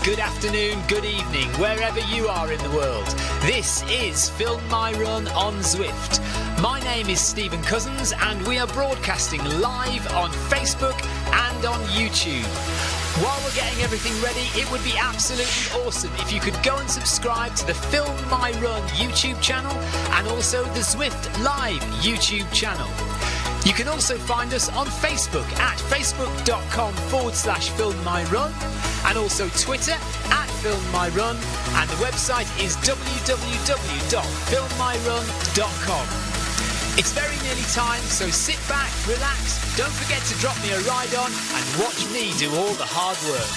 good afternoon, good evening, wherever you are in the world. This is Film My Run on Zwift. My name is Stephen Cousins and we are broadcasting live on Facebook and on YouTube. While we're getting everything ready, it would be absolutely awesome if you could go and subscribe to the Film My Run YouTube channel and also the Zwift Live YouTube channel. You can also find us on Facebook at facebook.com/filmmyrun and also Twitter at filmmyrun, and the website is www.filmmyrun.com. It's very nearly time, so sit back, relax, don't forget to drop me a ride on and watch me do all the hard work.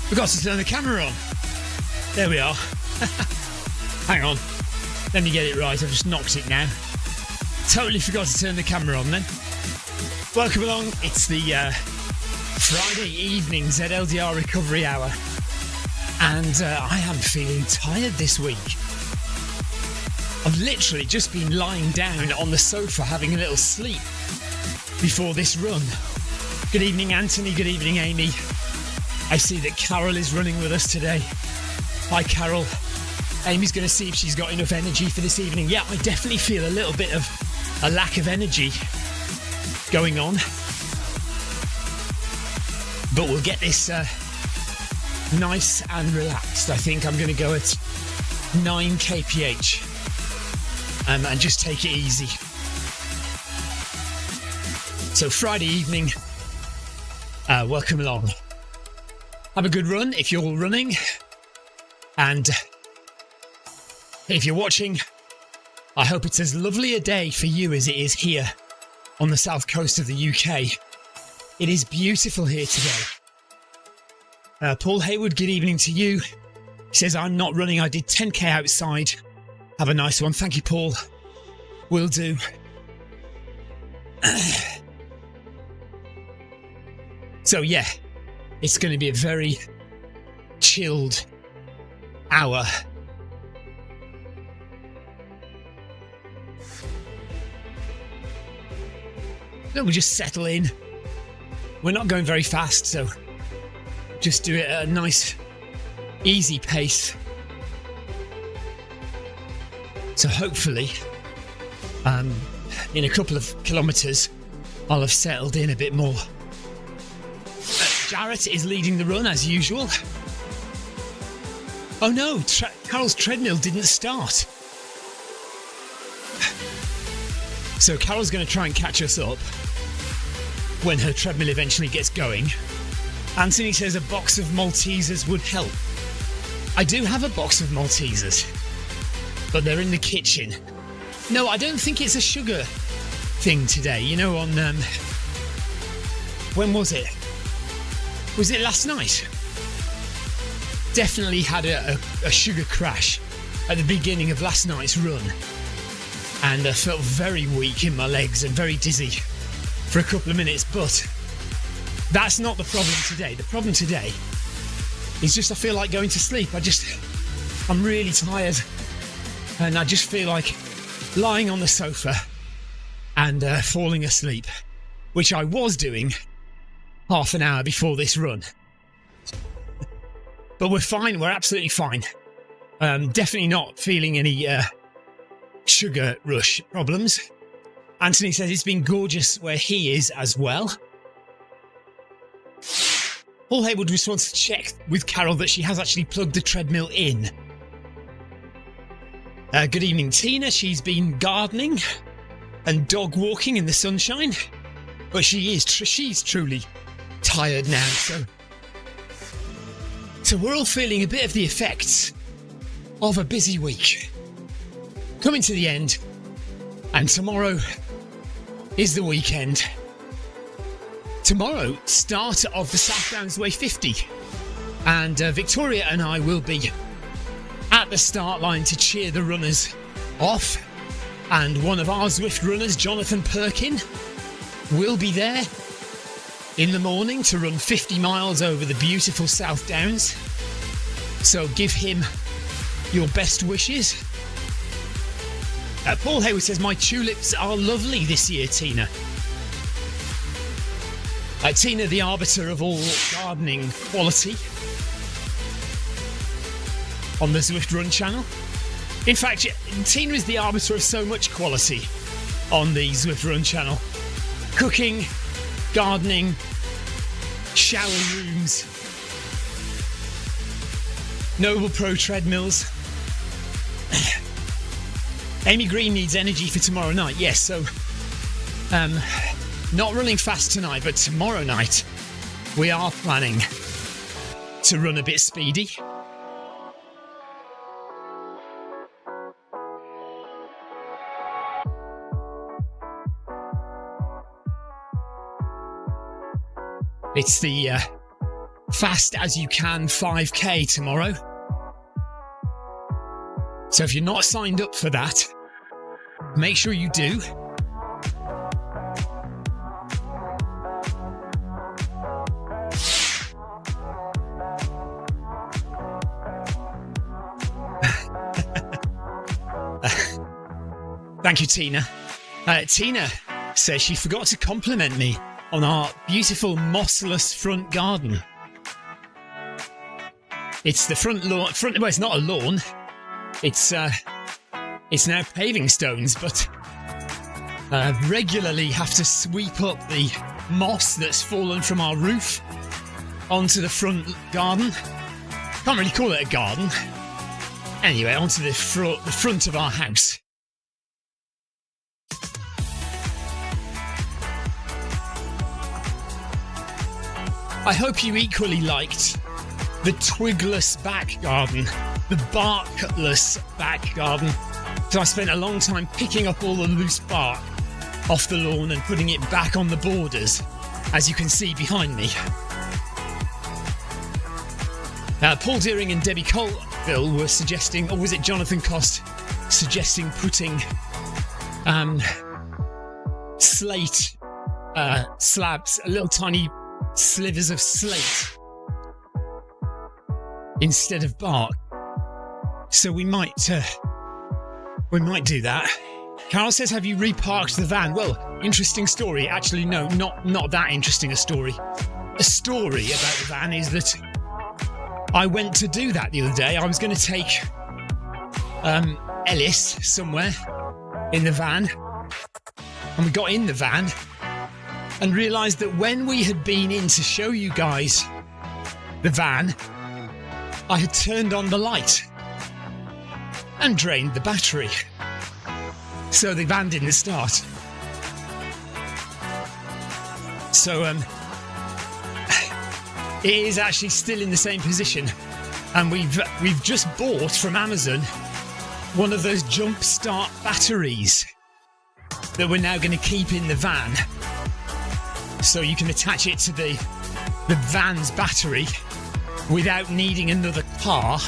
Forgot to turn the camera on. There we are. Hang on. Let me get it right. I've just knocked it now. Totally forgot to turn the camera on then. Welcome along. It's the Friday evening ZLDR recovery hour. And I am feeling tired this week. I've literally just been lying down on the sofa having a little sleep before this run. Good evening, Anthony. Good evening, Amy. I see that Carol is running with us today. Hi, Carol. Amy's going to see if she's got enough energy for this evening. Yeah, I definitely feel a little bit of a lack of energy going on. But we'll get this nice and relaxed. I think I'm going to go at 9 kph and just take it easy. So Friday evening, welcome along. Have a good run if you're running. And if you're watching, I hope it's as lovely a day for you as it is here on the south coast of the UK. It is beautiful here today. Paul Haywood, good evening to you. He says, I'm not running. I did 10k outside. Have a nice one. Thank you, Paul. Will do. So, yeah, it's going to be a very chilled hour. We'll just settle in. We're not going very fast, so just do it at a nice, easy pace. So hopefully, in a couple of kilometres, I'll have settled in a bit more. Jarrett is leading the run as usual. Oh no, Carol's treadmill didn't start. So Carol's going to try and catch us up when her treadmill eventually gets going. Anthony says a box of Maltesers would help. I do have a box of Maltesers, but they're in the kitchen. No, I don't think it's a sugar thing today. You know, on when was it? Was it last night? Definitely had a sugar crash at the beginning of last night's run, and I felt very weak in my legs and very dizzy for a couple of minutes, but that's not the problem today. The problem today is just I feel like going to sleep. I'm really tired, and I just feel like lying on the sofa and falling asleep, which I was doing half an hour before this run. But we're fine. We're absolutely fine. Definitely not feeling any sugar rush problems. Anthony says it's been gorgeous where he is as well. Paul Haywood just wants to check with Carol that she has actually plugged the treadmill in. Good evening, Tina. She's been gardening and dog walking in the sunshine, but she's truly tired now. So we're all feeling a bit of the effects of a busy week coming to the end, and tomorrow is the weekend. Tomorrow, start of the South Downs Way 50, and Victoria and I will be at the start line to cheer the runners off, and one of our Zwift runners, Jonathan Perkin, will be there in the morning to run 50 miles over the beautiful South Downs. So give him your best wishes. Paul Hayward says, my tulips are lovely this year, Tina. Tina, the arbiter of all gardening quality on the Zwift Run channel. In fact, Tina is the arbiter of so much quality on the Zwift Run channel. Cooking, gardening, shower rooms, Noble Pro treadmills. Amy Green needs energy for tomorrow night. Yes, so not running fast tonight, but tomorrow night we are planning to run a bit speedy. It's the Fast As You Can 5K tomorrow. So if you're not signed up for that, make sure you do. Thank you, Tina. Tina says she forgot to compliment me on our beautiful mossless front garden. It's the front lawn. Well, it's not a lawn. It's now paving stones, but regularly have to sweep up the moss that's fallen from our roof onto the front garden. Can't really call it a garden. Anyway, onto the front of our house. I hope you equally liked the twigless back garden, the barkless back garden. So I spent a long time picking up all the loose bark off the lawn and putting it back on the borders, as you can see behind me. Paul Deering and Debbie Colville were suggesting, or was it Jonathan Cost suggesting putting slate slabs, little tiny slivers of slate instead of bark. So we might do that. Carol says, have you reparked the van? Well, interesting story. Actually, no, not that interesting a story. A story about the van is that I went to do that the other day. I was going to take Ellis somewhere in the van, and we got in the van and realised that when we had been in to show you guys the van, I had turned on the light and drained the battery. So the van didn't start. So it is actually still in the same position. And we've just bought from Amazon one of those jump start batteries that we're now going to keep in the van. So you can attach it to the van's battery without needing another car,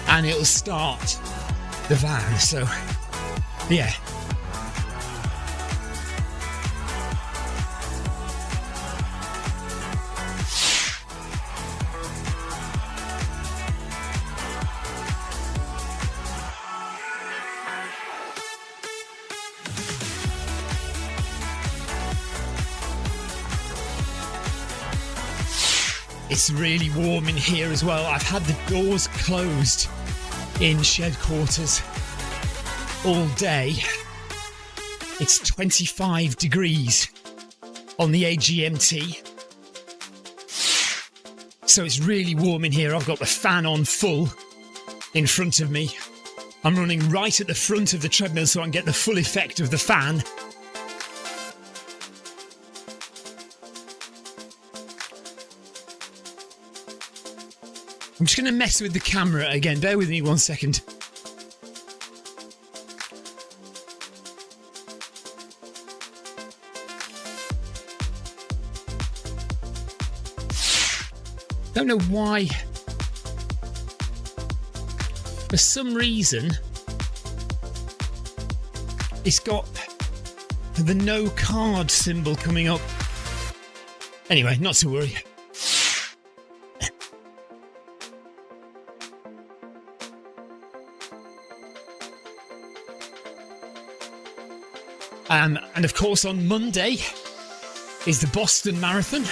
and it'll start the van. So, yeah. It's really warm in here as well. I've had the doors closed in shed quarters all day. It's 25 degrees on the AGMT. So it's really warm in here. I've got the fan on full in front of me. I'm running right at the front of the treadmill so I can get the full effect of the fan. I'm just going to mess with the camera again. Bear with me 1 second. Don't know why. For some reason, it's got the no card symbol coming up. Anyway, not to worry. And of course on Monday, is the Boston Marathon.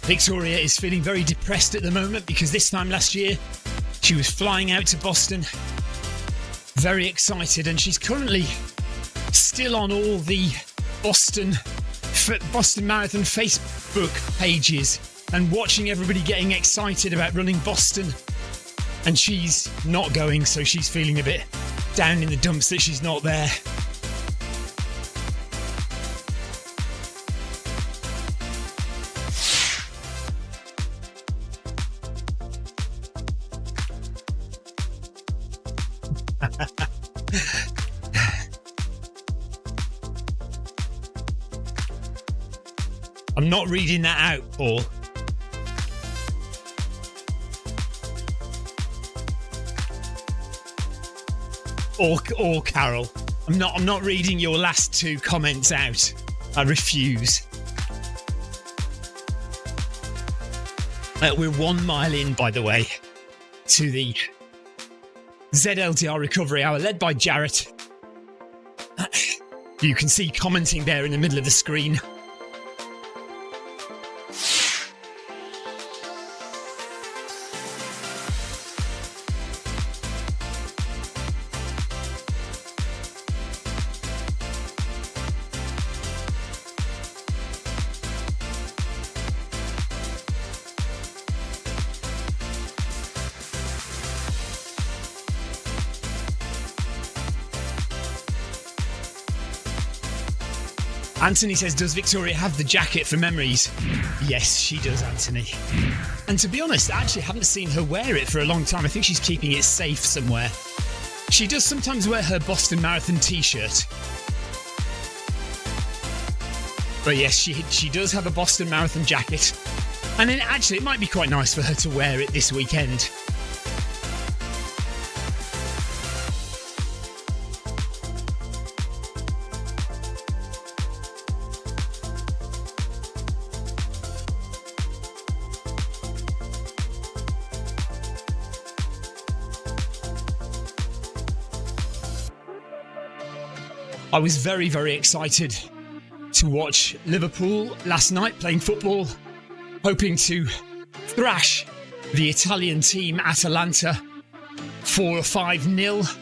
Victoria is feeling very depressed at the moment because this time last year she was flying out to Boston, very excited, and she's currently still on all the Boston Marathon Facebook pages and watching everybody getting excited about running Boston. And she's not going, so she's feeling a bit down in the dumps that she's not there. I'm not reading that out, Paul. Or Carol. I'm not reading your last two comments out. I refuse. We're 1 mile in, by the way, to the ZLDR recovery hour, led by Jarrett. You can see commenting there in the middle of the screen. Anthony says, does Victoria have the jacket for memories? Yes, she does, Anthony. And to be honest, I actually haven't seen her wear it for a long time. I think she's keeping it safe somewhere. She does sometimes wear her Boston Marathon t-shirt. But yes, she does have a Boston Marathon jacket. And then actually, it might be quite nice for her to wear it this weekend. I was very, very excited to watch Liverpool last night playing football, hoping to thrash the Italian team Atalanta 4 or 5-0.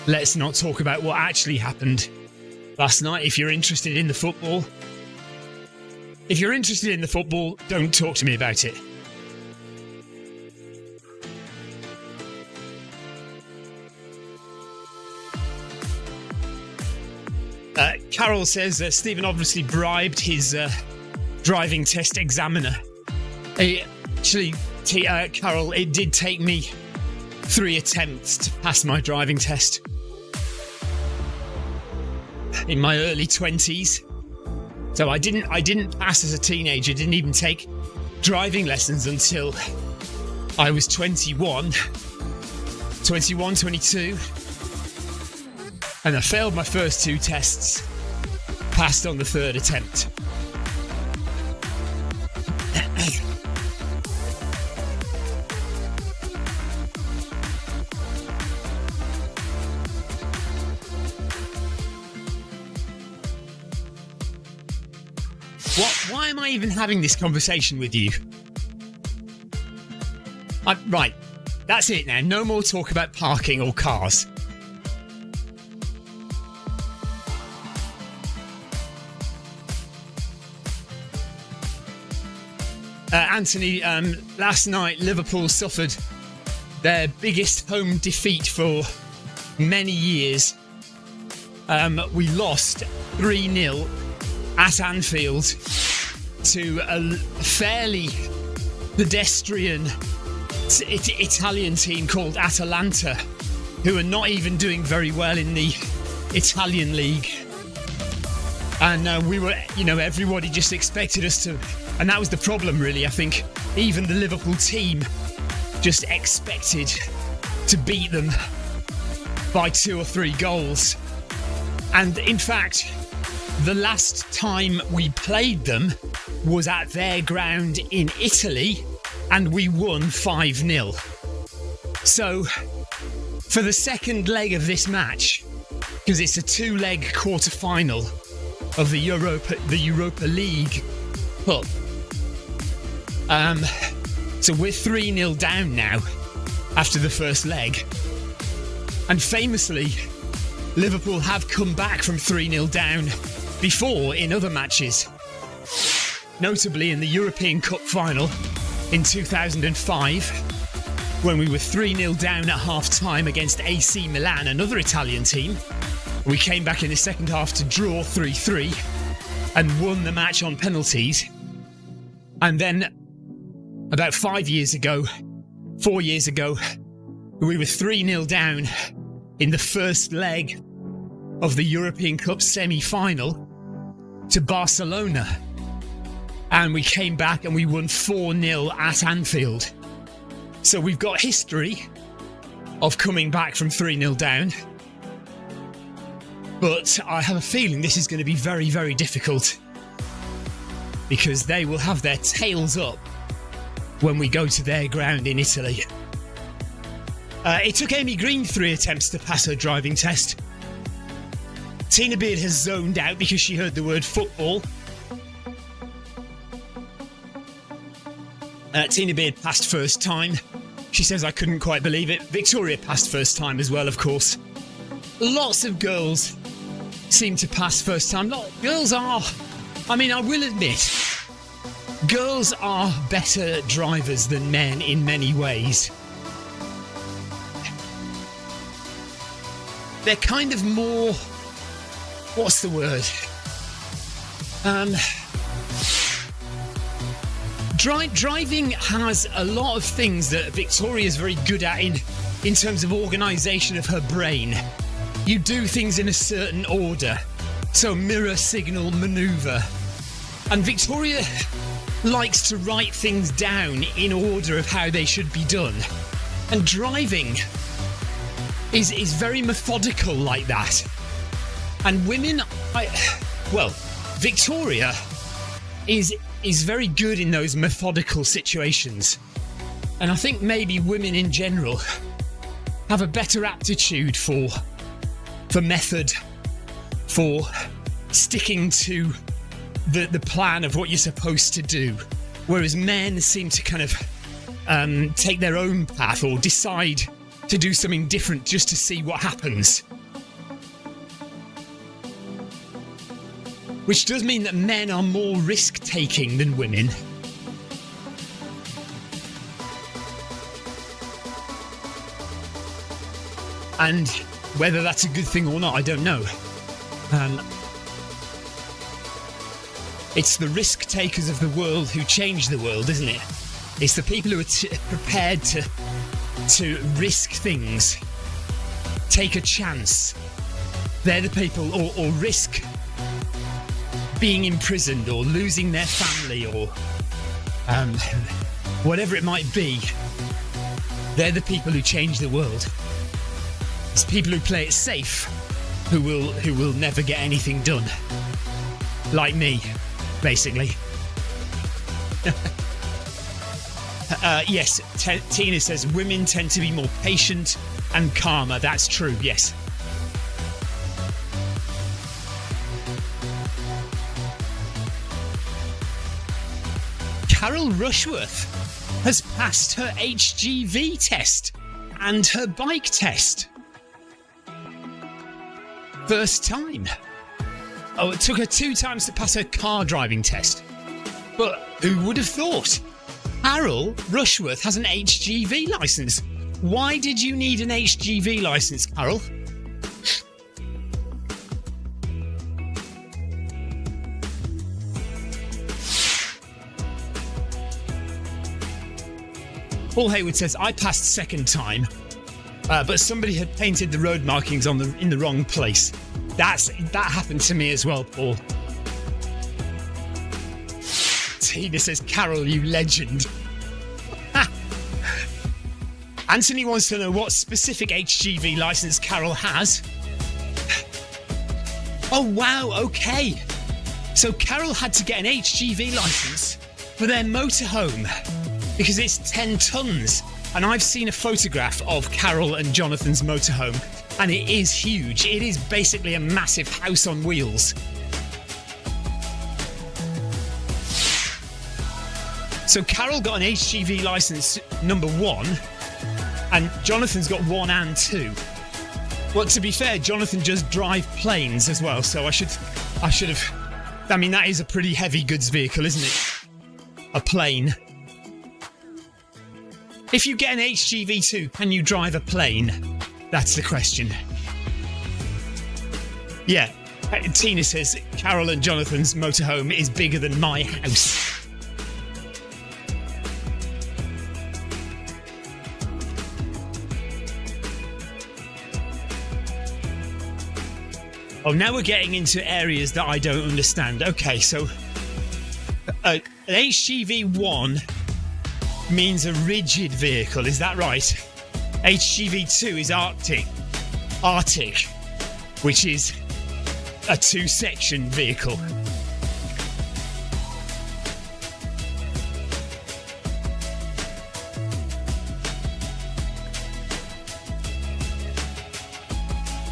Let's not talk about what actually happened last night. If you're interested in the football, don't talk to me about it. Carol says Stephen obviously bribed his driving test examiner. Carol, it did take me 3 attempts to pass my driving test. In my early 20s. So I didn't pass as a teenager, didn't even take driving lessons until I was 22. And I failed my first 2 tests, passed on the 3rd attempt. Why am I even having this conversation with you? Right, that's it now. No more talk about parking or cars. Anthony, last night Liverpool suffered their biggest home defeat for many years. We lost 3-0 at Anfield to a fairly pedestrian Italian team called Atalanta, who are not even doing very well in the Italian league. And we were, everybody just expected us to, and that was the problem really. I think even the Liverpool team just expected to beat them by 2 or 3 goals. And in fact, the last time we played them was at their ground in Italy, and we won 5-0. So, for the second leg of this match, because it's a two-leg quarter-final of the Europa League Cup. So we're 3-0 down now after the first leg. And famously, Liverpool have come back from 3-0 down before in other matches. Notably in the European Cup final in 2005, when we were 3-0 down at half-time against AC Milan, another Italian team. We came back in the second half to draw 3-3 and won the match on penalties. And then about 4 years ago, we were 3-0 down in the first leg of the European Cup semi-final to Barcelona. And we came back and we won 4-0 at Anfield. So we've got history of coming back from 3-0 down. But I have a feeling this is going to be very, very difficult, because they will have their tails up when we go to their ground in Italy. It took Amy Green 3 attempts to pass her driving test. Tina Beard has zoned out because she heard the word football. Tina Beard passed first time. She says, I couldn't quite believe it. Victoria passed first time as well, of course. Lots of girls seem to pass first time. Girls are, I will admit, girls are better drivers than men in many ways. They're kind of more, what's the word? Driving has a lot of things that Victoria's very good at in terms of organisation of her brain. You do things in a certain order. So mirror, signal, manoeuvre. And Victoria likes to write things down in order of how they should be done. And driving is very methodical like that. And women, Victoria is very good in those methodical situations. And I think maybe women in general have a better aptitude for method, for sticking to the plan of what you're supposed to do. Whereas men seem to kind of take their own path or decide to do something different just to see what happens. Which does mean that men are more risk-taking than women. And whether that's a good thing or not, I don't know. It's the risk-takers of the world who change the world, isn't it? It's the people who are prepared to risk things, take a chance. They're the people, or risk being imprisoned or losing their family or whatever it might be. They're the people who change the world. It's people who play it safe who will never get anything done. Like me, basically. Yes, Tina says women tend to be more patient and calmer. That's true, yes. Carol Rushworth has passed her HGV test and her bike test. First time. Oh, it took her 2 times to pass her car driving test. But who would have thought? Carol Rushworth has an HGV licence. Why did you need an HGV licence, Carol? Paul Hayward says, I passed second time, but somebody had painted the road markings in the wrong place. That happened to me as well, Paul. Tina says, Carol, you legend. Anthony wants to know what specific HGV licence Carol has. Oh, wow, okay. So Carol had to get an HGV licence for their motorhome because it's 10 tonnes. And I've seen a photograph of Carol and Jonathan's motorhome. And it is huge. It is basically a massive house on wheels. So Carol got an HGV license number 1, and Jonathan's got 1 and 2. Well, to be fair, Jonathan just drives planes as well, so I should have... I mean, that is a pretty heavy goods vehicle, isn't it? A plane. If you get an HGV2, can you drive a plane? That's the question. Yeah, Tina says Carol and Jonathan's motorhome is bigger than my house. Oh, now we're getting into areas that I don't understand. Okay, so an HGV1 means a rigid vehicle, is that right? HGV2 is Arctic, which is a 2-section vehicle.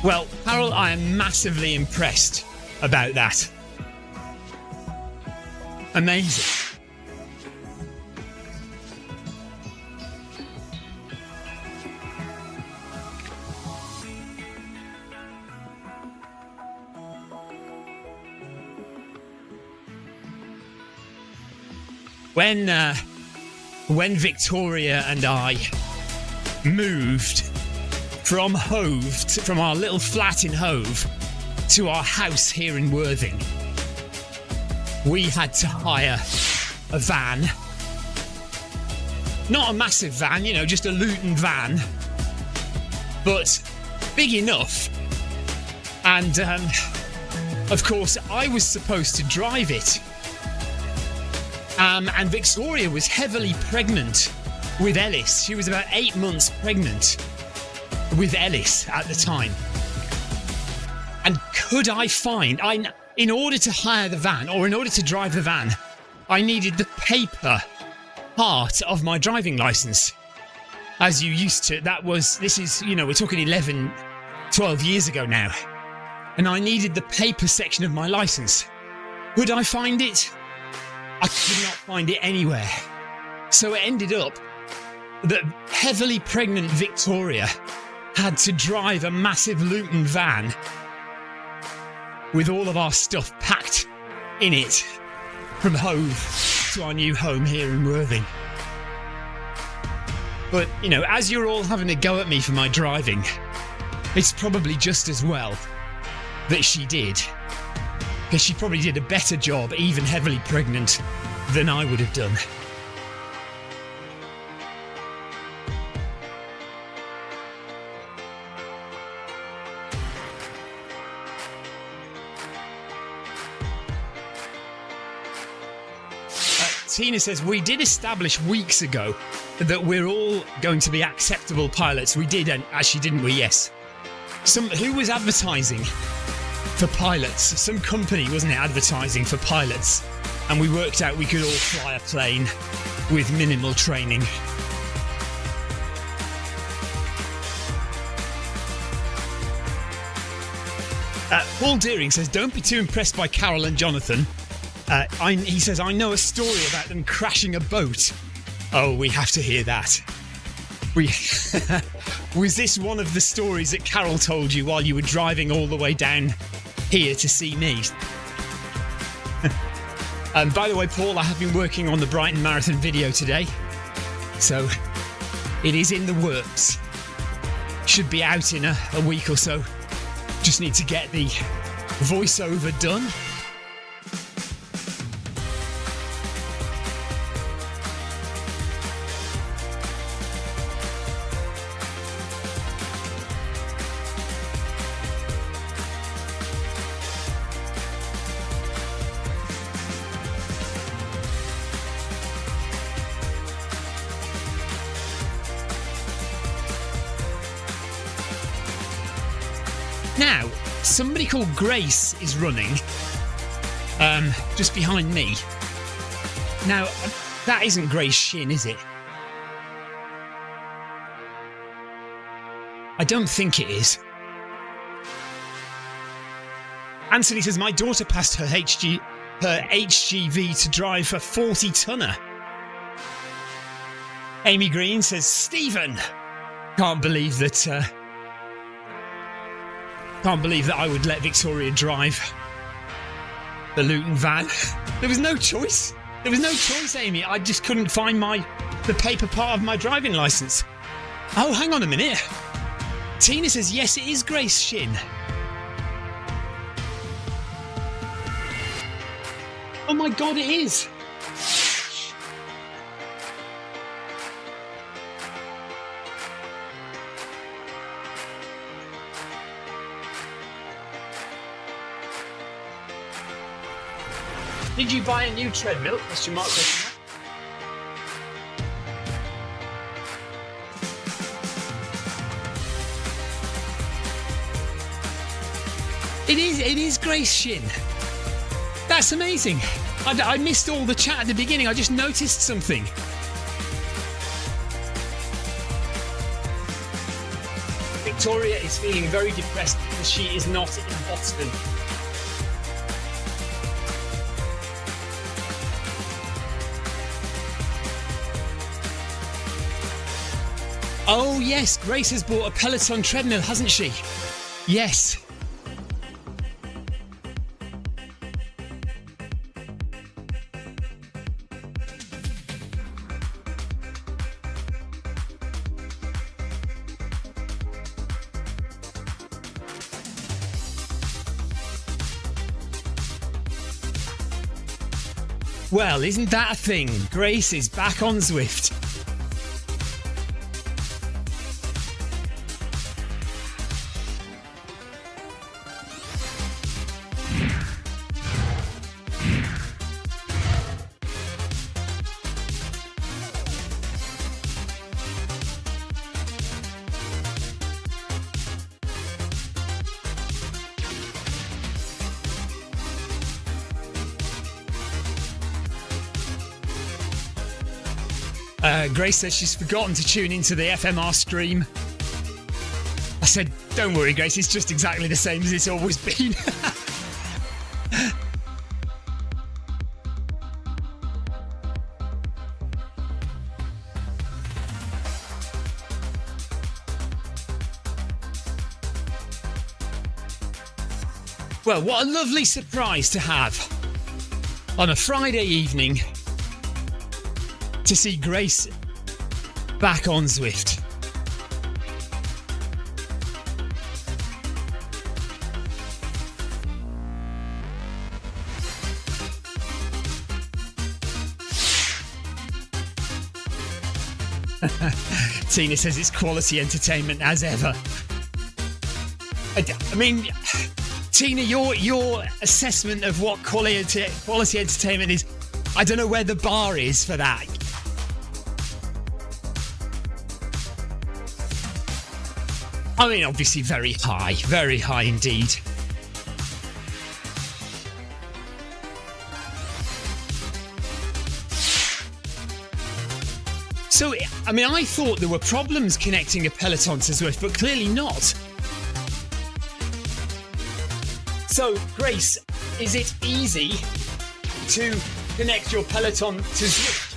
Well, Carol, I am massively impressed about that. Amazing. When Victoria and I moved from Hove, from our little flat in Hove, to our house here in Worthing, we had to hire a van. Not a massive van, you know, just a Luton van, but big enough. And, of course, I was supposed to drive it. And Victoria was heavily pregnant with Ellis. She was about 8 months pregnant with Ellis at the time. And could I find... in order to hire the van, or in order to drive the van, I needed the paper part of my driving licence. As you used to... This is, you know, we're talking 11, 12 years ago now. And I needed the paper section of my licence. Could I find it? I could not find it anywhere. So it ended up that heavily pregnant Victoria had to drive a massive Luton van with all of our stuff packed in it from Hove to our new home here in Worthing. But, you know, as you're all having a go at me for my driving, it's probably just as well that she did. Because she probably did a better job, even heavily pregnant, than I would have done. Tina says, we did establish weeks ago that we're all going to be acceptable pilots. We did, and actually, didn't we? Yes. Who was advertising for pilots? Some company, wasn't it, advertising for pilots? And we worked out we could all fly a plane with minimal training. Paul Deering says, don't be too impressed by Carol and Jonathan. He says, I know a story about them crashing a boat. Oh, we have to hear that. Was this one of the stories that Carol told you while you were driving all the way down here to see me? By the way, Paul, I have been working on the Brighton Marathon video today. So it is in the works. Should be out in a week or so. Just need to get the voiceover done. Now, somebody called Grace is running just behind me. Now, that isn't Grace Shin, is it? I don't think it is. Anthony says, my daughter passed her HGV to drive a 40-tonner. Amy Green says, Stephen, can't believe that I would let Victoria drive the Luton van. There was no choice. There was no choice, Amy. I just couldn't find the paper part of my driving licence. Oh, hang on a minute. Tina says, yes, it is Grace Shin. Oh my God, it is. Did you buy a new treadmill? Question mark. It is Grace Shin. That's amazing. I missed all the chat at the beginning. I just noticed something. Victoria is feeling very depressed because she is not in Boston. Oh yes, Grace has bought a Peloton treadmill, hasn't she? Yes. Well, isn't that a thing? Grace is back on Zwift. Grace says she's forgotten to tune into the FMR stream. I said, don't worry, Grace, it's just exactly the same as it's always been. Well, what a lovely surprise to have on a Friday evening to see Grace back on Zwift. Tina says it's quality entertainment as ever. I mean, Tina, your assessment of what quality entertainment is, I don't know where the bar is for that. I mean, obviously very high indeed. So, I mean, I thought there were problems connecting a Peloton to Zwift, but clearly not. So, Grace, is it easy to connect your Peloton to Zwift?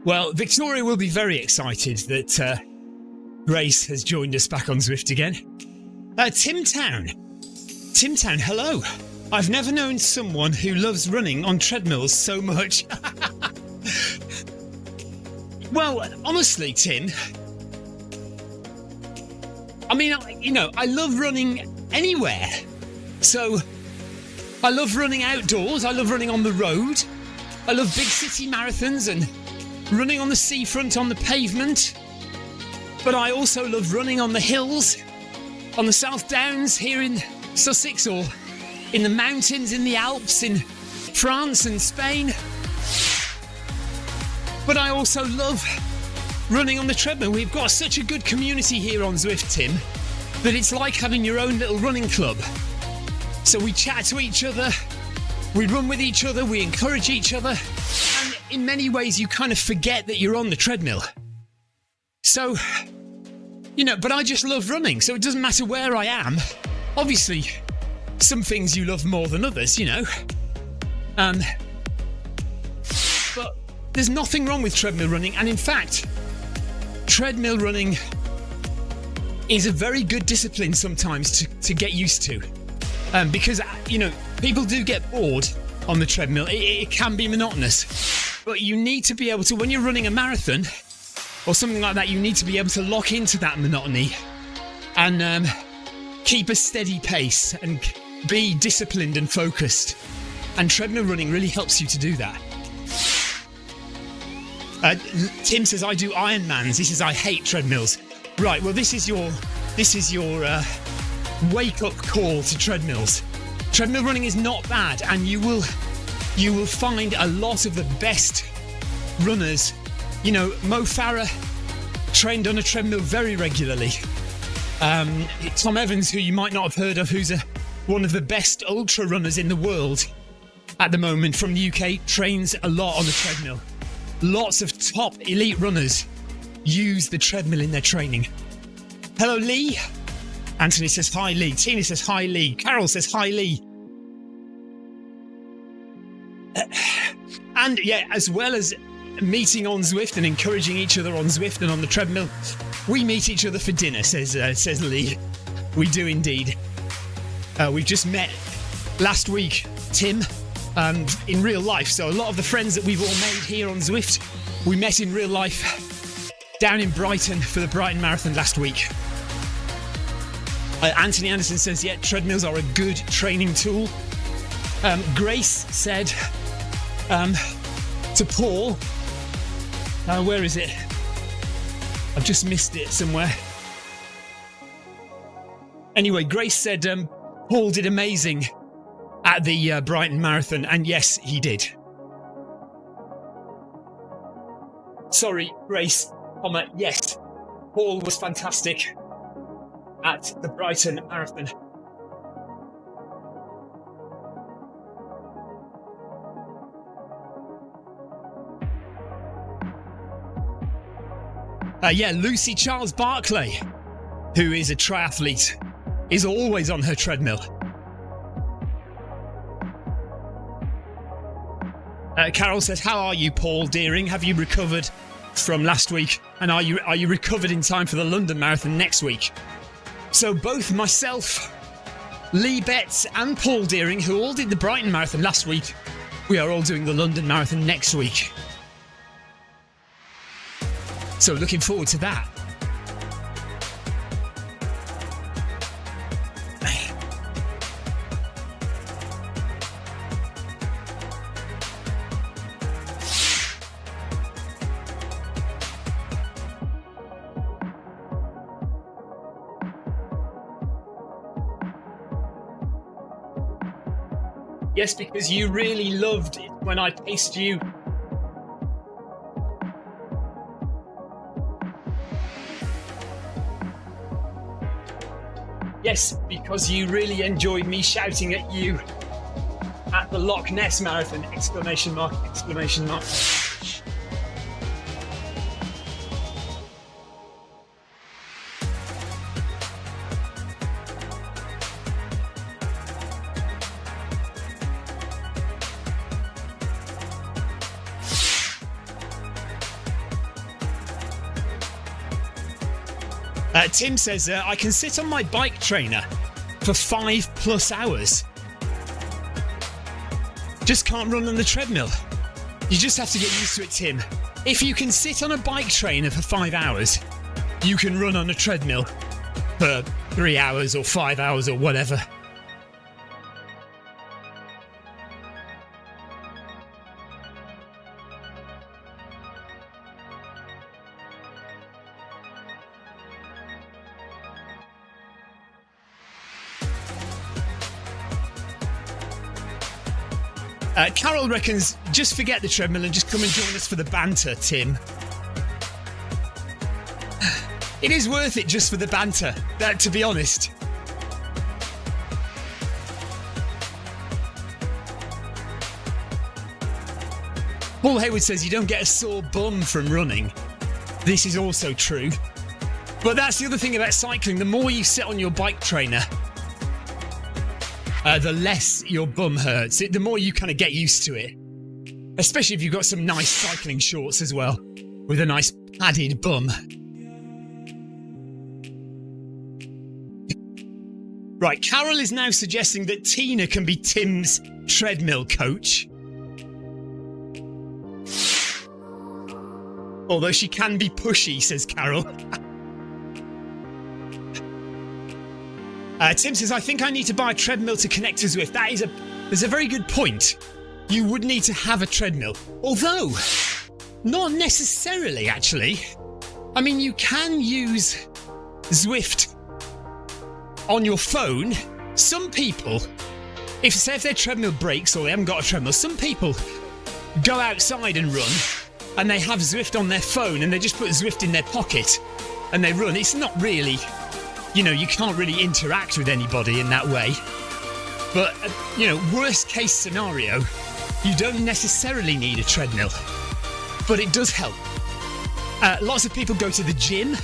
Well, Victoria will be very excited that Grace has joined us back on Zwift again. Tim Town, hello. I've never known someone who loves running on treadmills so much. Well, honestly, Tim, I mean, I love running anywhere. So I love running outdoors. I love running on the road. I love big city marathons and running on the seafront on the pavement. But I also love running on the hills, on the South Downs here in Sussex, or in the mountains in the Alps in France and Spain. But I also love running on the treadmill. We've got such a good community here on Zwift, Tim, that it's like having your own little running club. So we chat to each other, we run with each other, we encourage each other, and in many ways you kind of forget that you're on the treadmill. So, but I just love running, so it doesn't matter where I am. Obviously, some things you love more than others, but there's nothing wrong with treadmill running, and in fact, treadmill running is a very good discipline sometimes to get used to. Because, people do get bored on the treadmill. It can be monotonous. But you need to be able to, when you're running a marathon or something like that, you need to be able to lock into that monotony and keep a steady pace and be disciplined and focused. And treadmill running really helps you to do that. Tim says, I do Ironmans. He says, I hate treadmills. Right, well, this is your wake-up call to treadmills. Treadmill running is not bad, and you will find a lot of the best runners. Mo Farah trained on a treadmill very regularly. Tom Evans, who you might not have heard of, who's one of the best ultra runners in the world at the moment from the UK, trains a lot on the treadmill. Lots of top elite runners use the treadmill in their training. Hello, Lee. Anthony says hi, Lee. Tina says hi, Lee. Carol says hi, Lee. And yeah, as well as meeting on Zwift and encouraging each other on Zwift and on the treadmill, we meet each other for dinner, says Lee. We do indeed. We just met last week, Tim, in real life. So a lot of the friends that we've all made here on Zwift, we met in real life down in Brighton for the Brighton Marathon last week. Anthony Anderson says, yeah, treadmills are a good training tool. Grace said to Paul, where is it? I've just missed it somewhere. Anyway, Grace said Paul did amazing at the Brighton Marathon, and yes, he did. Sorry, Grace, yes, Paul was fantastic at the Brighton Marathon. Lucy Charles Barclay, who is a triathlete, is always on her treadmill. Carol says, how are you, Paul Deering? Have you recovered from last week? And are you recovered in time for the London Marathon next week? So both myself, Lee Betts and Paul Deering, who all did the Brighton Marathon last week, we are all doing the London Marathon next week. So looking forward to that. Yes, because you really loved it when I paced you. Yes, because you really enjoyed me shouting at you at the Loch Ness Marathon! Exclamation mark, exclamation mark. Tim says, I can sit on my bike trainer for 5+ hours. Just can't run on the treadmill. You just have to get used to it, Tim. If you can sit on a bike trainer for 5 hours, you can run on a treadmill for 3 hours or 5 hours or whatever. Carol reckons just forget the treadmill and just come and join us for the banter, Tim. It is worth it just for the banter, to be honest. Paul Hayward says you don't get a sore bum from running. This is also true. But that's the other thing about cycling. The more you sit on your bike trainer, the less your bum hurts. The more you kind of get used to it. Especially if you've got some nice cycling shorts as well, with a nice padded bum. Right, Carol is now suggesting that Tina can be Tim's treadmill coach. Although she can be pushy, says Carol. Tim says, I think I need to buy a treadmill to connect to Zwift. There's a very good point. You would need to have a treadmill. Although, not necessarily, actually. I mean, you can use Zwift on your phone. Some people, if their treadmill breaks or they haven't got a treadmill, some people go outside and run and they have Zwift on their phone and they just put Zwift in their pocket and they run. It's not really, you can't really interact with anybody in that way. But, worst case scenario, you don't necessarily need a treadmill, but it does help. Lots of people go to the gym.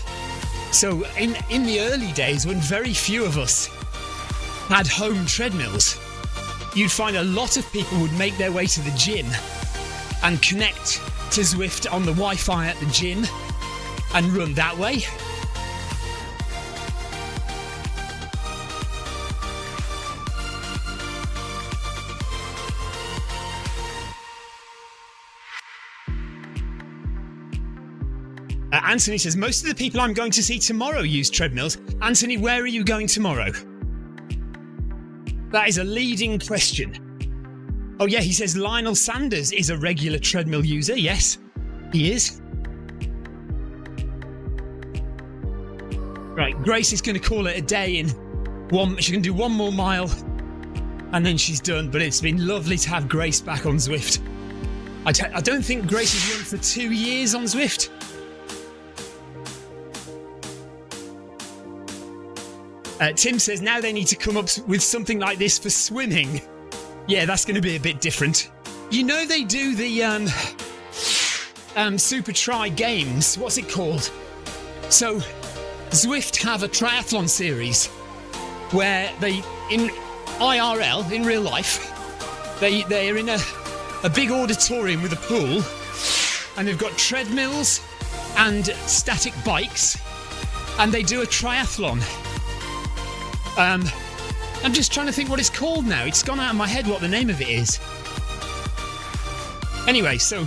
So in the early days, when very few of us had home treadmills, you'd find a lot of people would make their way to the gym and connect to Zwift on the Wi-Fi at the gym and run that way. Anthony says, most of the people I'm going to see tomorrow use treadmills. Anthony, where are you going tomorrow? That is a leading question. Oh yeah, he says Lionel Sanders is a regular treadmill user. Yes, he is. Right, Grace is going to call it a day in one. She's going to do one more mile and then she's done. But it's been lovely to have Grace back on Zwift. I don't think Grace has run for 2 years on Zwift. Tim says now they need to come up with something like this for swimming. Yeah, that's going to be a bit different. They do the Super Tri Games. What's it called? So Zwift have a triathlon series where they, in IRL, in real life, they're in a big auditorium with a pool and they've got treadmills and static bikes and they do a triathlon. I'm just trying to think what it's called now. It's gone out of my head what the name of it is. Anyway, so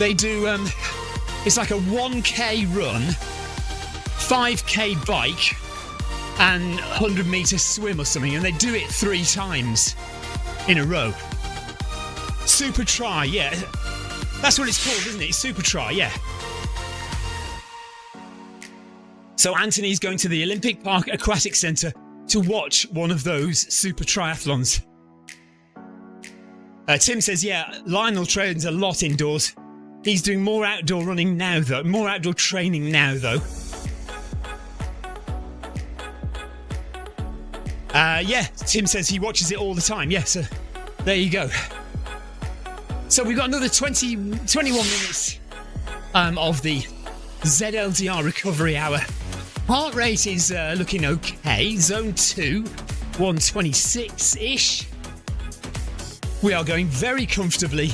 they do, it's like a 1k run, 5k bike, and 100 metre swim or something, and they do it 3 times in a row. Super Tri, yeah. That's what it's called, isn't it? It's Super Tri, yeah. So Anthony's going to the Olympic Park Aquatic Centre to watch one of those super triathlons. Tim says, yeah, Lionel trains a lot indoors. He's doing more outdoor running now, though. More outdoor training now, though. Yeah, Tim says he watches it all the time. Yeah, so there you go. So we've got another 21 minutes of the ZLDR recovery hour. Heart rate is looking okay. Zone 2, 126-ish. We are going very comfortably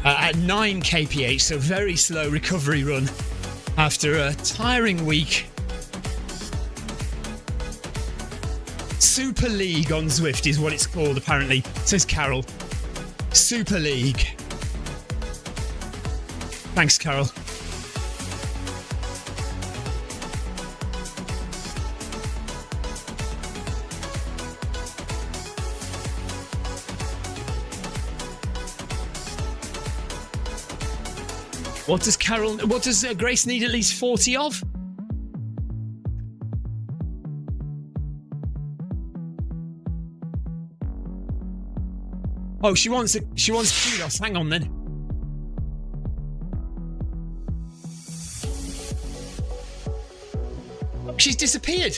at 9 kph, so very slow recovery run after a tiring week. Super League on Zwift is what it's called, apparently, says Carol. Super League. Thanks, Carol. What does Grace need at least 40 of? Oh, she wants kudos. Hang on then. Oh, she's disappeared.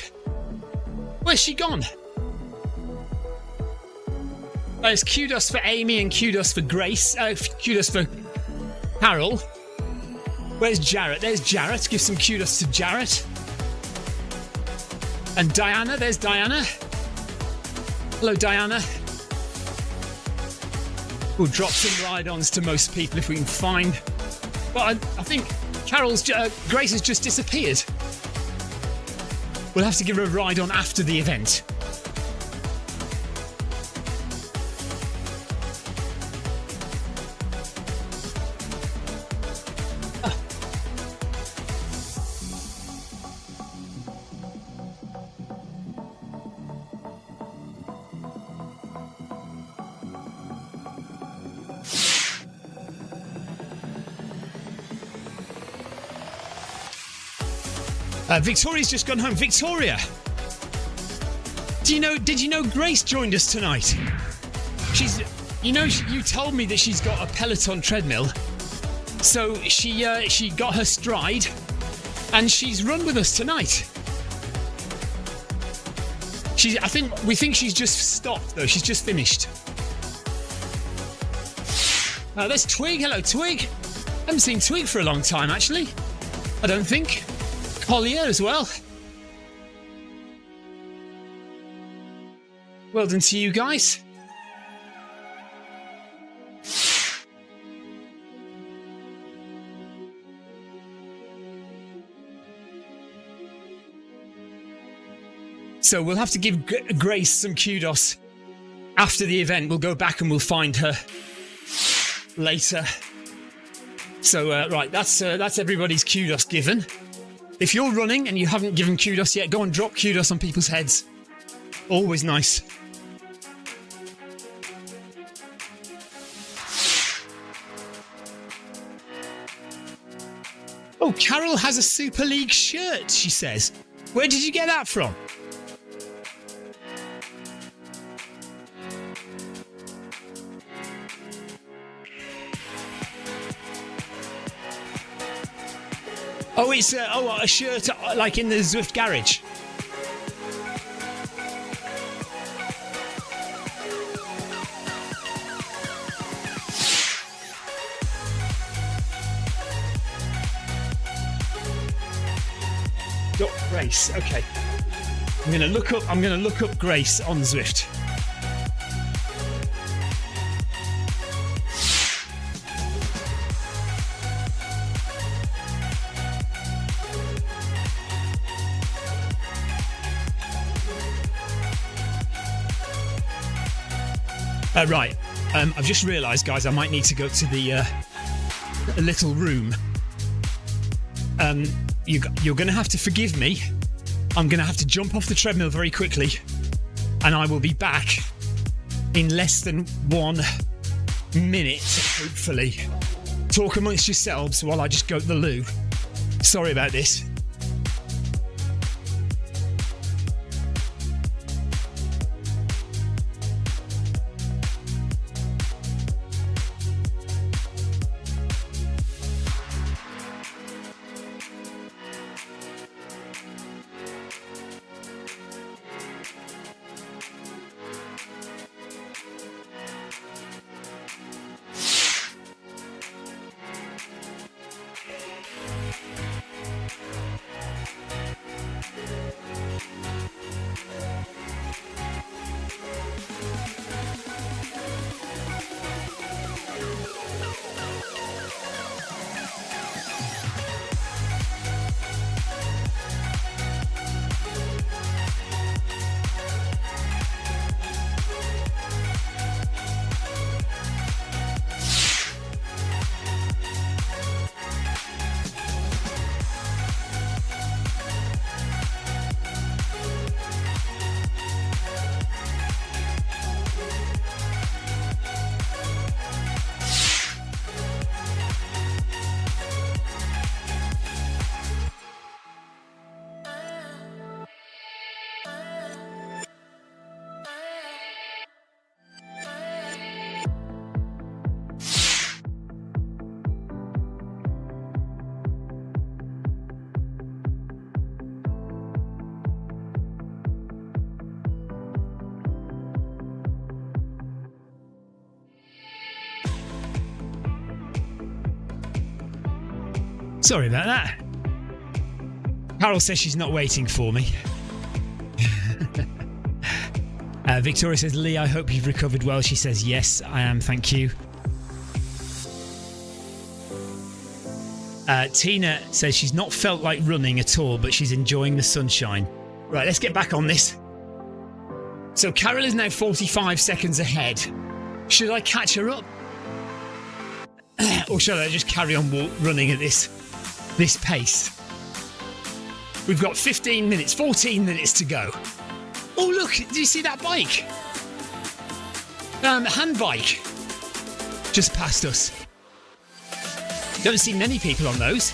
Where's she gone? There's kudos for Amy and kudos for Grace. Kudos for Carol. Where's Jarrett? There's Jarrett. Give some kudos to Jarrett. And Diana. There's Diana. Hello, Diana. We'll drop some ride-ons to most people if we can find. But I think Grace has just disappeared. We'll have to give her a ride-on after the event. Victoria's just gone home. Victoria, did you know Grace joined us tonight? You told me that she's got a Peloton treadmill, so she got her stride, and she's run with us tonight. We think she's just stopped though. She's just finished. There's Twig. Hello, Twig. I haven't seen Twig for a long time, actually. I don't think. Collier as well. Well done to you guys. So we'll have to give Grace some kudos after the event. We'll go back and we'll find her later. So right, that's everybody's kudos given. If you're running and you haven't given kudos yet, go and drop kudos on people's heads. Always nice. Oh, Carol has a Super League shirt, she says. Where did you get that from? Oh, it's a shirt like in the Zwift garage. Grace. Okay. I'm gonna look up Grace on Zwift. Right, I've just realised, guys, I might need to go to the little room. You're going to have to forgive me. I'm going to have to jump off the treadmill very quickly, and I will be back in less than 1 minute, hopefully. Talk amongst yourselves while I just go to the loo. Sorry about this. Sorry about that. Carol says she's not waiting for me. Victoria says, Lee, I hope you've recovered well. She says, yes, I am, thank you. Tina says she's not felt like running at all, but she's enjoying the sunshine. Right, let's get back on this. So Carol is now 45 seconds ahead. Should I catch her up? Or shall I just carry on running at this pace? We've got 14 minutes to go. Oh, look, do you see that bike? Hand bike. Just past us. Don't see many people on those.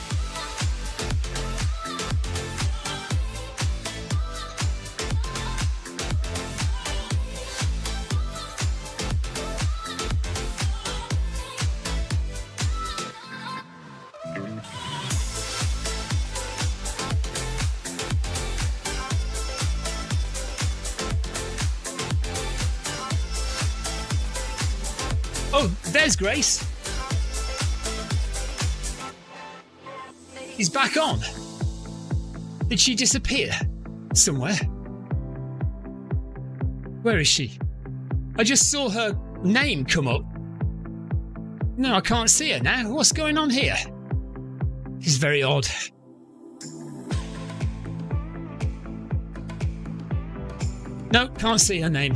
Oh, there's Grace. He's back on. Did she disappear somewhere? Where is she? I just saw her name come up. No, I can't see her now. What's going on here? This is very odd. No, can't see her name.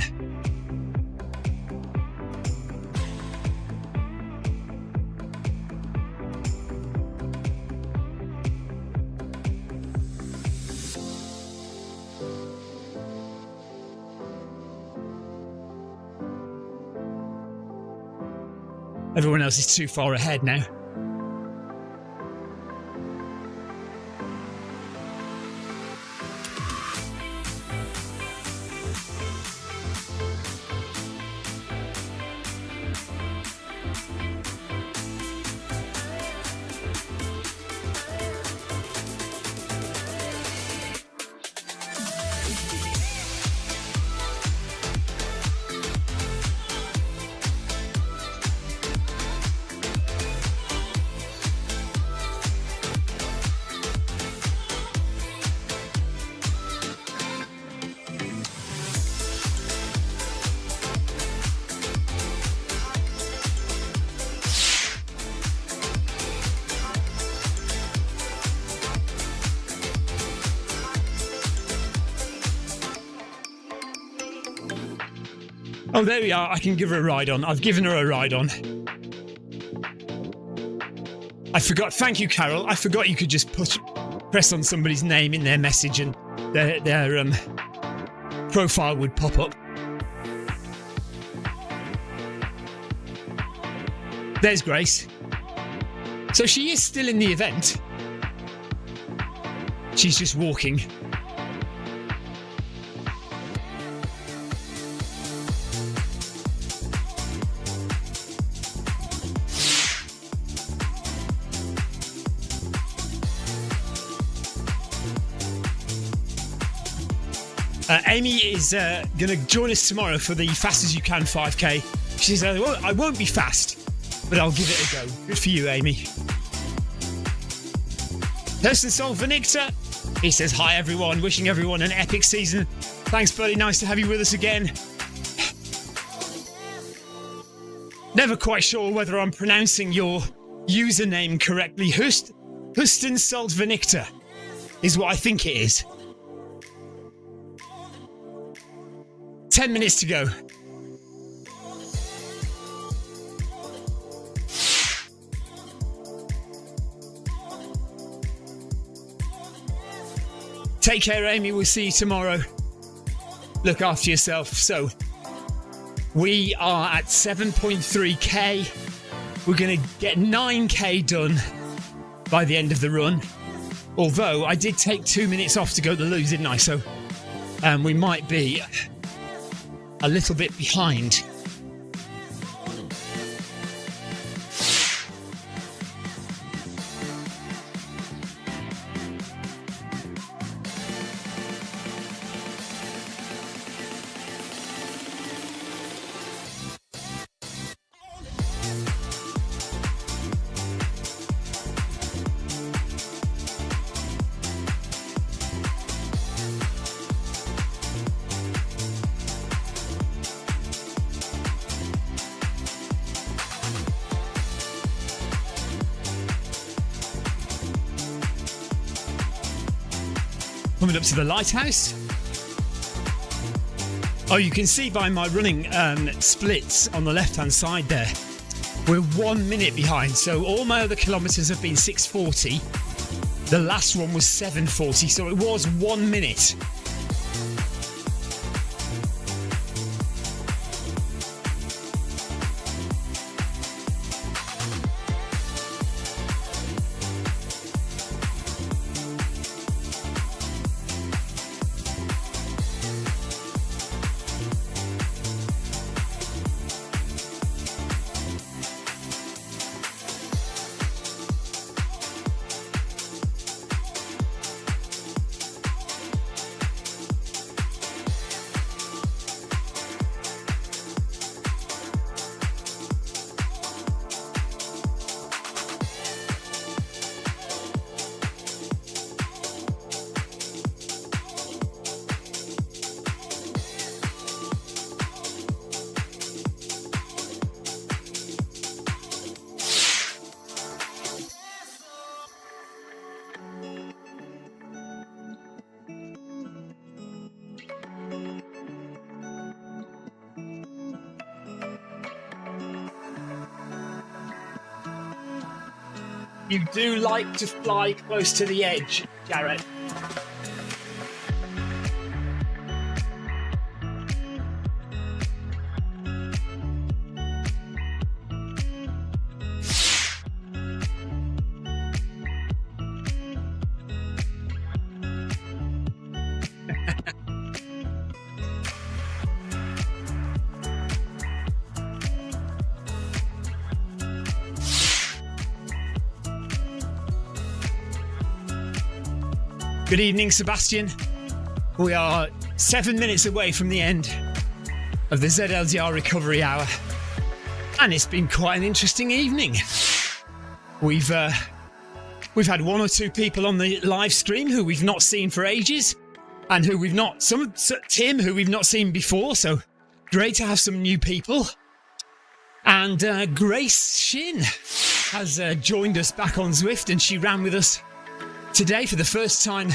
Everyone else is too far ahead now. Oh, there we are. I can give her a ride on. I've given her a ride on. I forgot. Thank you, Carol. I forgot you could just press on somebody's name in their message and their profile would pop up. There's Grace. So she is still in the event. She's just walking. Amy is going to join us tomorrow for the Fast As You Can 5K. She says, well, I won't be fast, but I'll give it a go. Good for you, Amy. Person Solve Vinictor, he says, hi everyone, wishing everyone an epic season. Thanks, buddy, nice to have you with us again. Never quite sure whether I'm pronouncing your username correctly. Huston Salt Vinictor is what I think it is. 10 minutes to go. Take care, Amy. We'll see you tomorrow. Look after yourself. So, we are at 7.3k. We're going to get 9k done by the end of the run. Although, I did take 2 minutes off to go to the loo, didn't I? So, we might be a little bit behind. Coming up to the lighthouse. Oh, you can see by my running splits on the left-hand side there, we're 1 minute behind. So all my other kilometres have been 6:40. The last one was 7:40, so it was 1 minute. You do like to fly close to the edge, Garrett. Good evening, Sebastian. We are 7 minutes away from the end of the ZLDR recovery hour, and it's been quite an interesting evening. We've had one or two people on the live stream who we've not seen for ages, and who we've not Tim, who we've not seen before. So great to have some new people. And Grace Shin has joined us back on Zwift, and she ran with us today for the first time,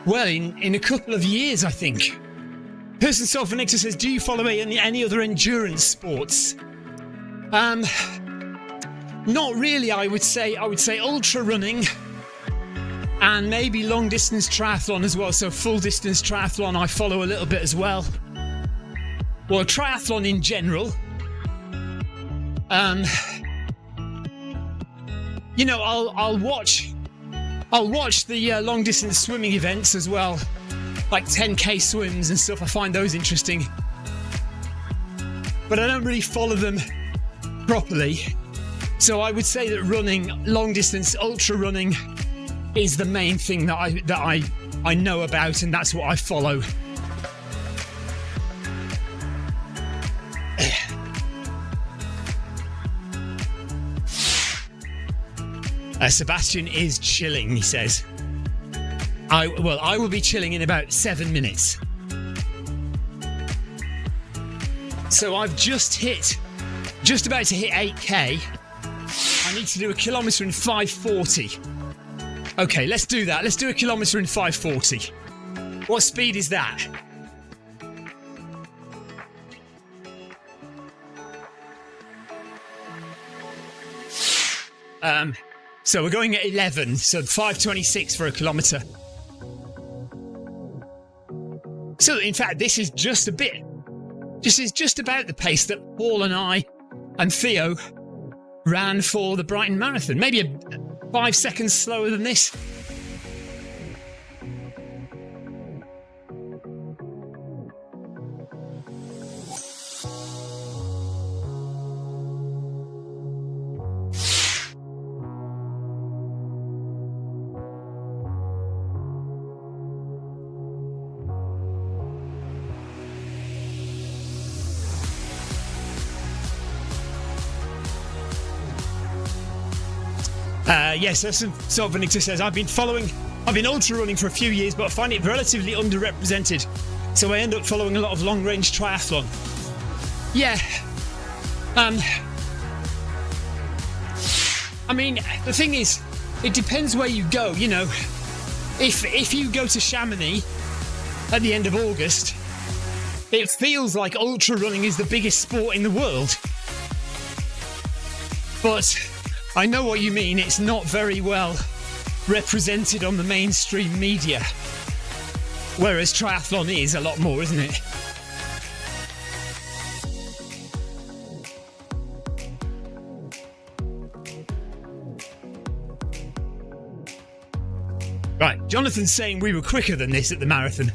well, in a couple of years, I think. Person Sofa Nictor says, do you follow any other endurance sports? Not really, I would say ultra running and maybe long distance triathlon as well. So full distance triathlon I follow a little bit as well. Well, triathlon in general. You know, I'll watch the long distance swimming events as well, like 10k swims and stuff. I find those interesting, but I don't really follow them properly. So I would say that running, long distance ultra running, is the main thing that I know about, and that's what I follow. Sebastian is chilling, he says. I will be chilling in about 7 minutes. So I've just about to hit 8k. I need to do a kilometre in 5:40. Okay, let's do that. Let's do a kilometre in 5:40. What speed is that? So we're going at 11, so 5:26 for a kilometre. So in fact, this is just about the pace that Paul and I and Theo ran for the Brighton Marathon. Maybe 5 seconds slower than this. Yes, so Victor says, I've been ultra running for a few years, but I find it relatively underrepresented. So I end up following a lot of long range triathlon. Yeah. I mean, the thing is, it depends where you go, you know. if you go to Chamonix at the end of August, it feels like ultra running is the biggest sport in the world. But I know what you mean, it's not very well represented on the mainstream media. Whereas triathlon is a lot more, isn't it? Right, Jonathan's saying we were quicker than this at the marathon.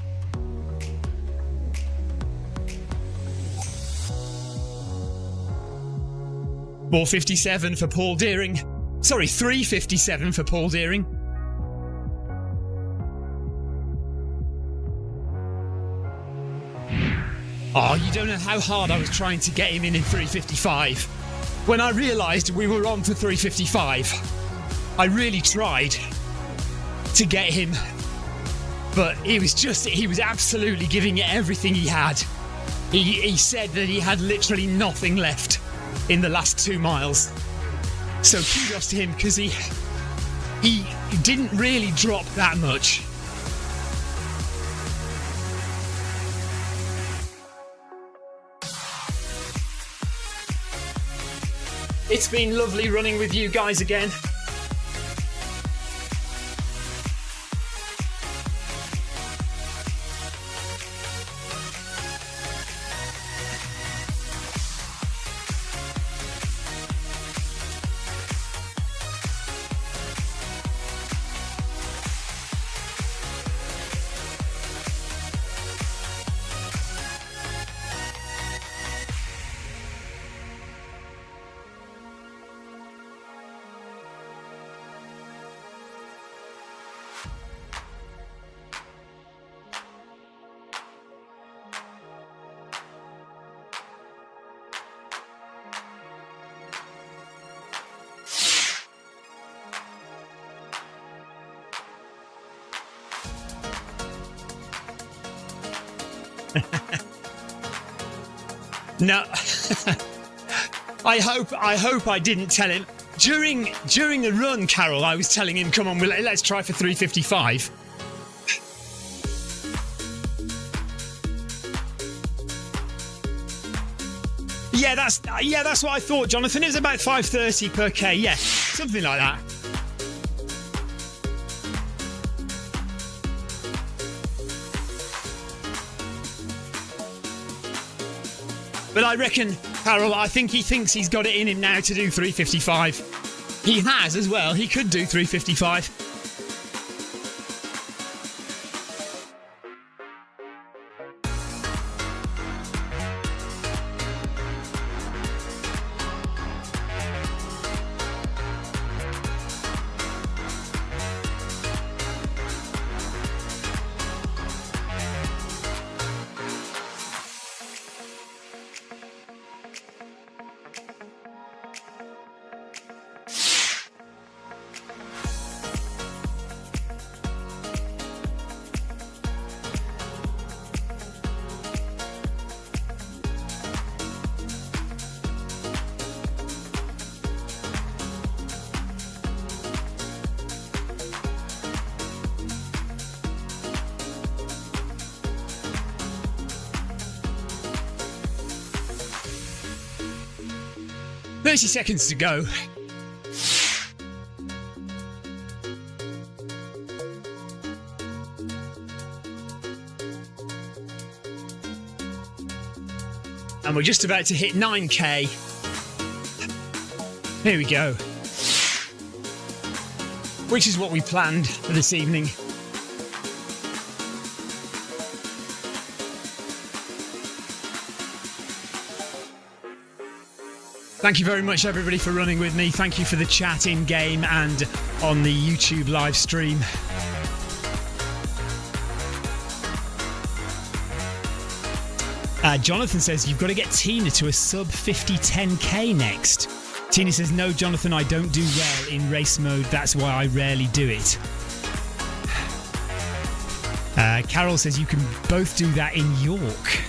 $4:57 for Paul Deering. Sorry, $3:57 for Paul Deering. Oh, you don't know how hard I was trying to get him in 3:55. When I realised we were on for 3:55, I really tried to get him, but he was absolutely giving it everything he had. He said that he had literally nothing left in the last 2 miles. So kudos to him, because he didn't really drop that much. It's been lovely running with you guys again. No, I hope I didn't tell him during the run, Carol. I was telling him, "Come on, let's try for 3:55." Yeah, that's what I thought, Jonathan. It was about 5:30 per k. Yeah, something like that. But I reckon, Carol, I think he thinks he's got it in him now to do 3:55. He has as well. He could do 3:55. "30 seconds to go." And we're just about to hit 9k. Here we go. Which is what we planned for this evening. Thank you very much, everybody, for running with me. Thank you for the chat in-game and on the YouTube live stream. Jonathan says, "You've got to get Tina to a sub 50 10k next." Tina says, "No, Jonathan, I don't do well in race mode. That's why I rarely do it." Carol says, "You can both do that in York."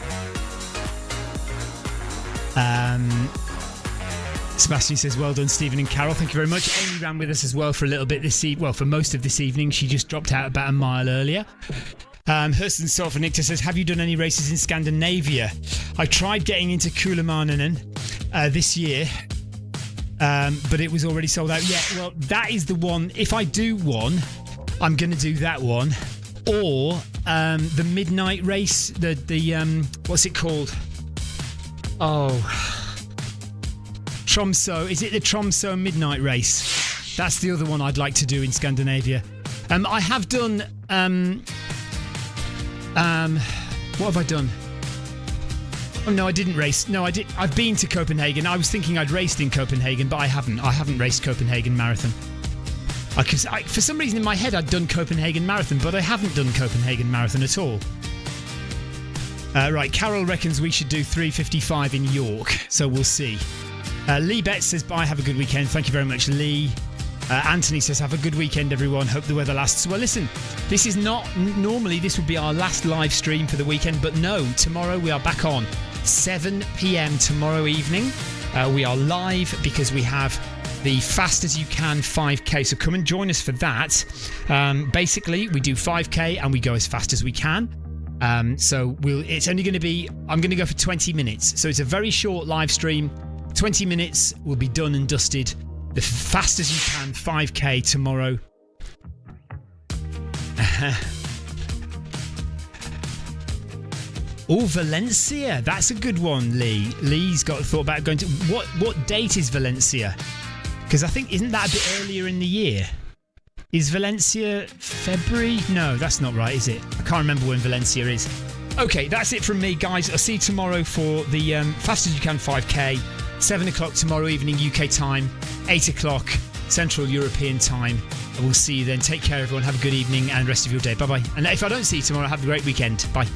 Sebastian says, well done, Stephen and Carol. Thank you very much. Amy ran with us as well for a little bit for most of this evening. She just dropped out about a mile earlier. Hurston Solfanicta says, have you done any races in Scandinavia? I tried getting into Kuulamainen this year, but it was already sold out. Yeah, well, that is the one. If I do one, I'm going to do that one. Or the midnight race, the what's it called? Oh... Tromsø. Is it the Tromsø midnight race? That's the other one I'd like to do in Scandinavia. I have done... what have I done? Oh, no, I didn't race. No, I did. I've been to Copenhagen. I was thinking I'd raced in Copenhagen, but I haven't. I haven't raced Copenhagen Marathon. Because for some reason in my head I'd done Copenhagen Marathon, but I haven't done Copenhagen Marathon at all. Right, Carol reckons we should do 3:55 in York, so we'll see. Lee Betts says, bye, have a good weekend. Thank you very much, Lee. Anthony says, have a good weekend, everyone. Hope the weather lasts. Well, listen, this is not... Normally, this would be our last live stream for the weekend, but no, tomorrow we are back on 7 p.m. tomorrow evening. We are live because we have the Fast As You Can 5K, so come and join us for that. Basically, we do 5K and we go as fast as we can. So it's only going to be... I'm going to go for 20 minutes. So it's a very short live stream. 20 minutes will be done and dusted. The Fast As You Can 5K tomorrow. Oh, Valencia. That's a good one, Lee. Lee's got a thought about going to... What date is Valencia? Because I think... Isn't that a bit earlier in the year? Is Valencia February? No, that's not right, is it? I can't remember when Valencia is. Okay, that's it from me, guys. I'll see you tomorrow for the Fast As You Can 5K. 7 o'clock tomorrow evening UK time, 8 o'clock Central European time. We'll see you then. Take care, everyone. Have a good evening and rest of your day. Bye-bye. And if I don't see you tomorrow, have a great weekend. Bye.